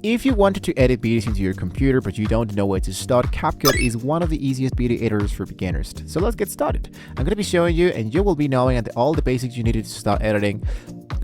If you wanted to edit videos into your computer but you don't know where to start, CapCut is one of the easiest video editors for beginners. So let's get started. I'm going to be showing you and you will be knowing all the basics you need to start editing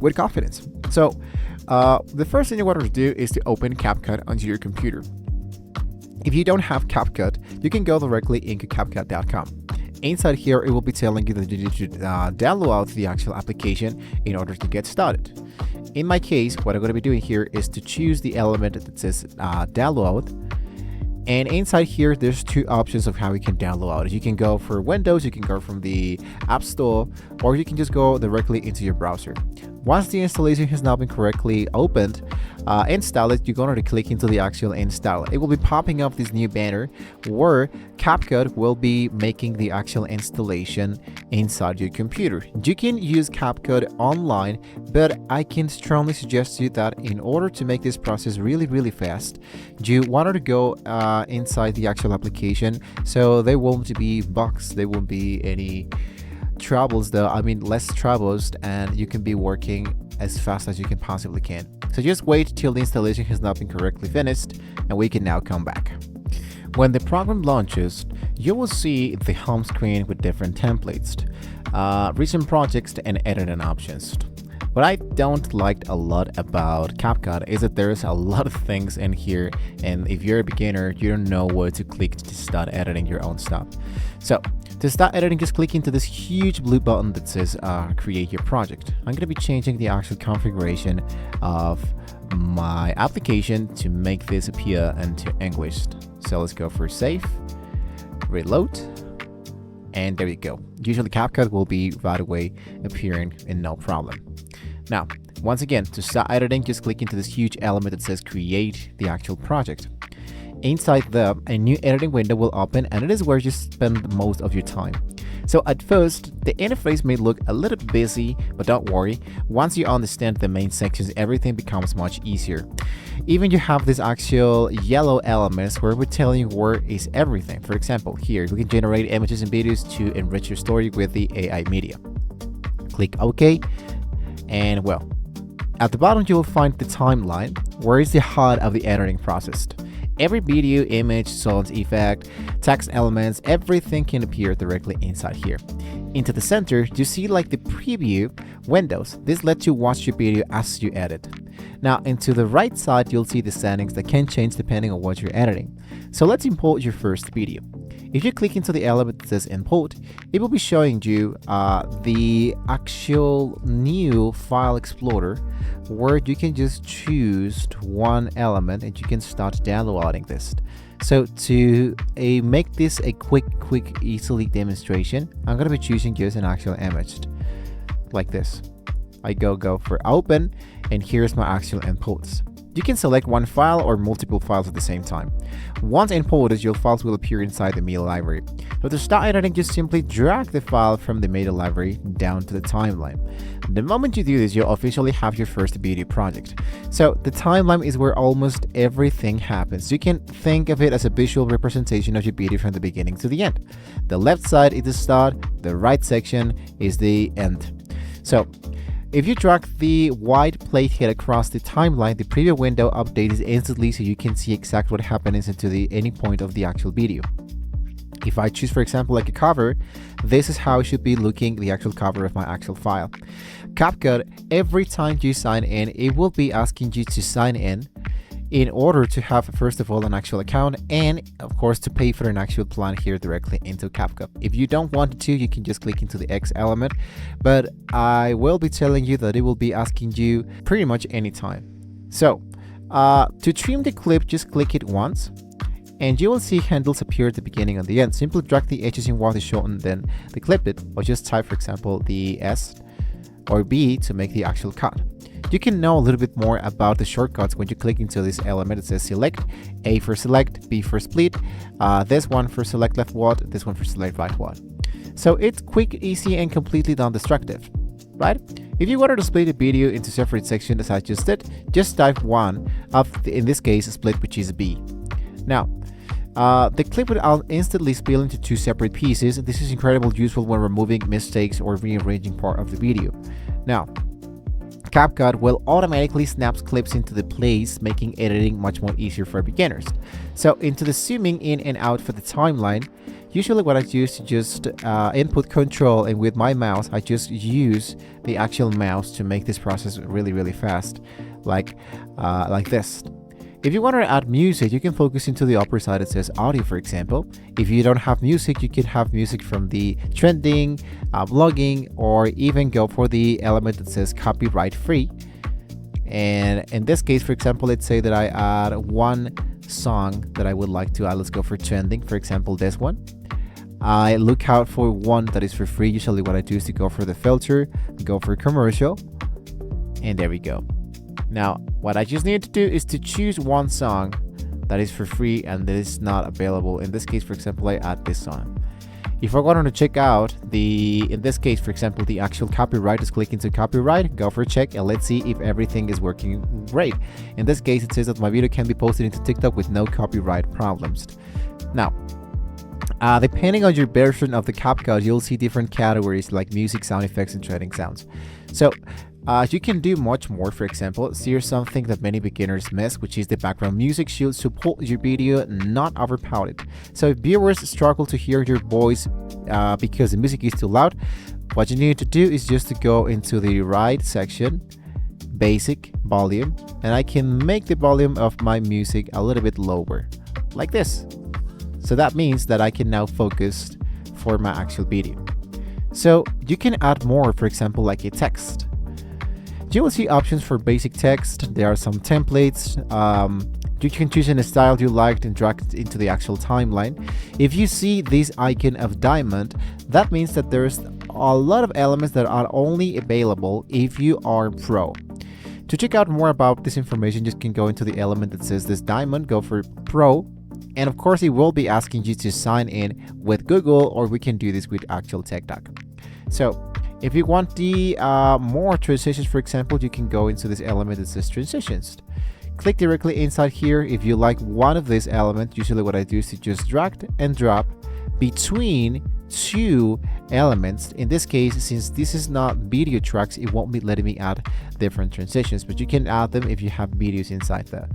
with confidence. So the first thing you want to do is to open CapCut onto your computer. If you don't have CapCut, you can go directly into CapCut.com. Inside here, it will be telling you that you need to download the actual application in order to get started. In my case, what I'm going to be doing here is to choose the element that says download. And inside here, there's two options of how you can download it. You can go for Windows, you can go from the App Store, or you can just go directly into your browser. Once the installation has now been correctly opened, install it, you're going to click into the actual install. It will be popping up this new banner where CapCut will be making the actual installation inside your computer. You can use CapCut online, but I can strongly suggest to you that in order to make this process really fast, you want to go inside the actual application, so there won't be bugs, there won't be any troubles though, less troubles, and you can be working as fast as you can possibly can. So just wait till the installation has not been correctly finished and we can now come back. When the program launches, you will see the home screen with different templates, recent projects and editing options. What I don't like a lot about CapCut is that there's a lot of things in here, and if you're a beginner, you don't know where to click to start editing your own stuff. So to start editing, just click into this huge blue button that says create your project. I'm going to be changing the actual configuration of my application to make this appear into English. So let's go for save, reload, and there you go. Usually CapCut will be right away appearing in no problem. Now, once again, to start editing, just click into this huge element that says create the actual project. Inside a new editing window will open, and it is where you spend most of your time. So at first, the interface may look a little busy, but don't worry. Once you understand the main sections, everything becomes much easier. Even you have this actual yellow elements where we're telling you where is everything. For example, here we can generate images and videos to enrich your story with the AI media. Click OK, and well, at the bottom you will find the timeline, where is the heart of the editing process. Every video, image, sound, effect, text elements, everything can appear directly inside here. Into the center, you see like the preview windows. This lets you watch your video as you edit. Now, into the right side, you'll see the settings that can change depending on what you're editing. So let's import your first video. If you click into the element that says import, it will be showing you the actual new file explorer, where you can just choose one element and you can start downloading this. So to make this a quick easily demonstration, I'm going to be choosing just an actual image like this. I go for open, and here's my actual inputs. You can select one file or multiple files at the same time. Once imported, your files will appear inside the media library. So to start editing, just simply drag the file from the media library down to the timeline. The moment you do this, you'll officially have your first video project. So the timeline is where almost everything happens. You can think of it as a visual representation of your video from the beginning to the end. The left side is the start, the right section is the end. So if you drag the white playhead across the timeline, the preview window updates instantly so you can see exactly what happens into any point of the actual video. If I choose, for example, like a cover, this is how it should be looking, the actual cover of my actual file. CapCut, every time you sign in, it will be asking you to sign in order to have, first of all, an actual account, and of course to pay for an actual plan here directly into CapCut. If you don't want to, you can just click into the X element, but I will be telling you that it will be asking you pretty much anytime. So to trim the clip, just click it once and you will see handles appear at the beginning and the end. Simply drag the edges in while to shorten then the clip bit, or just type, for example, the S or B to make the actual cut. You can know a little bit more about the shortcuts when you click into this element. It says select, A for select, B for split, this one for select left word, this one for select right word. So it's quick, easy, and completely non-destructive, right? If you wanted to split a video into separate sections as I just did, just type one of, in this case, split, which is B. Now, the clip will instantly spill into two separate pieces. This is incredibly useful when removing mistakes or rearranging part of the video. Now, CapCut will automatically snap clips into the place, making editing much more easier for beginners. So into the zooming in and out for the timeline, usually what I do is to just input control, and with my mouse I just use the actual mouse to make this process really fast, like this. If you want to add music, you can focus into the upper side that says audio, for example. If you don't have music, you can have music from the trending, blogging, or even go for the element that says copyright free. And in this case, for example, let's say that I add one song that I would like to add. Let's go for trending, for example, this one. I look out for one that is for free. Usually what I do is to go for the filter, go for commercial, and there we go. Now, what I just need to do is to choose one song that is for free and that is not available. In this case, for example, I add this song. If I wanted to check out in this case, for example, the actual copyright, just click into copyright, go for check, and let's see if everything is working great. In this case, it says that my video can be posted into TikTok with no copyright problems. Now, depending on your version of the CapCut, you'll see different categories like music, sound effects, and trending sounds. So you can do much more. For example, here's something that many beginners miss, which is the background music should support your video, not overpower it. So if viewers struggle to hear your voice because the music is too loud, what you need to do is just to go into the right section, basic, volume, and I can make the volume of my music a little bit lower, like this. So that means that I can now focus for my actual video. So you can add more, for example, like a text. You will see options for basic text. There are some templates. You can choose any style you liked and drag it into the actual timeline. If you see this icon of diamond, that means that there's a lot of elements that are only available if you are pro. To check out more about this information, just can go into the element that says this diamond, go for pro, and of course it will be asking you to sign in with Google, or we can do this with actual TikTok. So if you want the more transitions, for example, you can go into this element that says transitions. Click directly inside here. If you like one of these elements, usually what I do is to just drag and drop between two elements. In this case, since this is not video tracks, it won't be letting me add different transitions, but you can add them if you have videos inside there.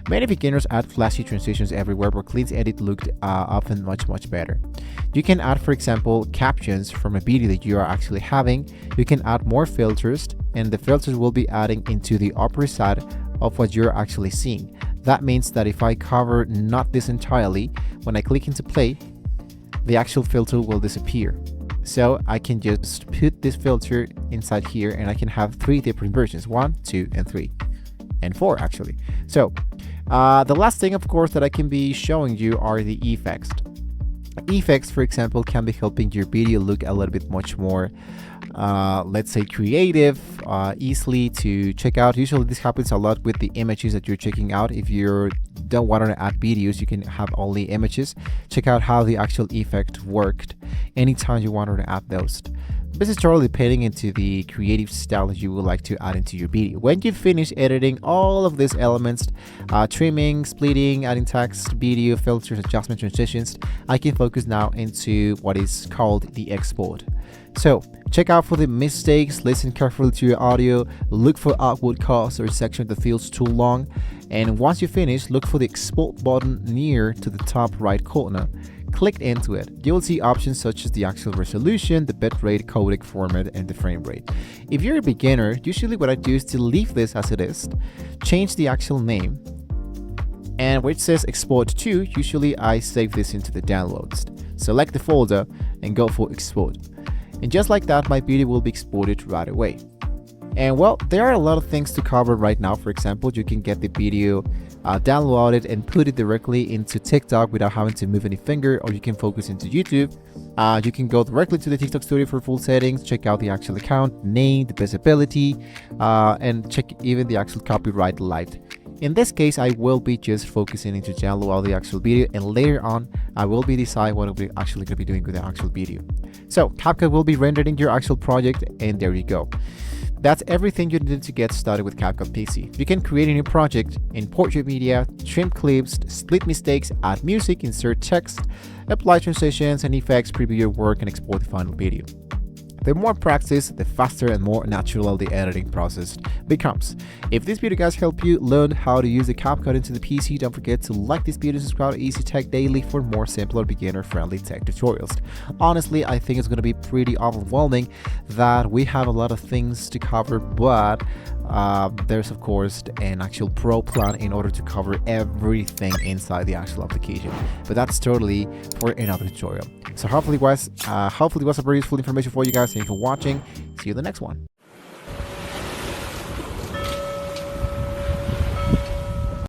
Many beginners add flashy transitions everywhere, but clean edit looked often much better. You can add, for example, captions from a video that you are actually having. You can add more filters, and the filters will be adding into the upper side of what you're actually seeing. That means that if I cover not this entirely, when I click into play, the actual filter will disappear. So I can just put this filter inside here, and I can have 3 different versions, 1, 2, and 3, and 4 actually. So the last thing, of course, that I can be showing you are the effects. Effects, for example, can be helping your video look a little bit much more let's say creative, easily to check out. Usually this happens a lot with the images that you're checking out. If you don't want to add videos, you can have only images. Check out how the actual effect worked anytime you want to add those. This is totally depending into the creative style that you would like to add into your video. When you finish editing all of these elements, trimming, splitting, adding text, video, filters, adjustment, transitions, I can focus now into what is called the export. So check out for the mistakes, listen carefully to your audio, look for awkward cuts or section that feels too long, and once you finish, look for the export button near to the top right corner. Click into it. You will see options such as the actual resolution, the bitrate, codec format, and the frame rate. If you're a beginner, usually what I do is to leave this as it is, change the actual name, and where it says export to, usually I save this into the downloads. Select the folder and go for export. And just like that, my video will be exported right away. And well, there are a lot of things to cover right now. For example, you can get the video downloaded and put it directly into TikTok without having to move any finger, or you can focus into YouTube. You can go directly to the TikTok studio for full settings, check out the actual account, name, the visibility, and check even the actual copyright light. In this case, I will be just focusing into download the actual video, and later on, I will be decide what we're actually going to be doing with the actual video. So CapCut will be rendering your actual project, and there you go. That's everything you need to get started with CapCut PC. You can create a new project, import your media, trim clips, split mistakes, add music, insert text, apply transitions and effects, preview your work, and export the final video. The more practice, the faster and more natural the editing process becomes. If this video guys help you learn how to use the CapCut into the PC, don't forget to like this video and subscribe to Easy Tech Daily for more simpler beginner-friendly tech tutorials. Honestly, I think it's going to be pretty overwhelming that we have a lot of things to cover, but there's of course an actual pro plan in order to cover everything inside the actual application, but that's totally for another tutorial. So hopefully it was some very useful information for you guys. Thank you for watching. See you in the next one.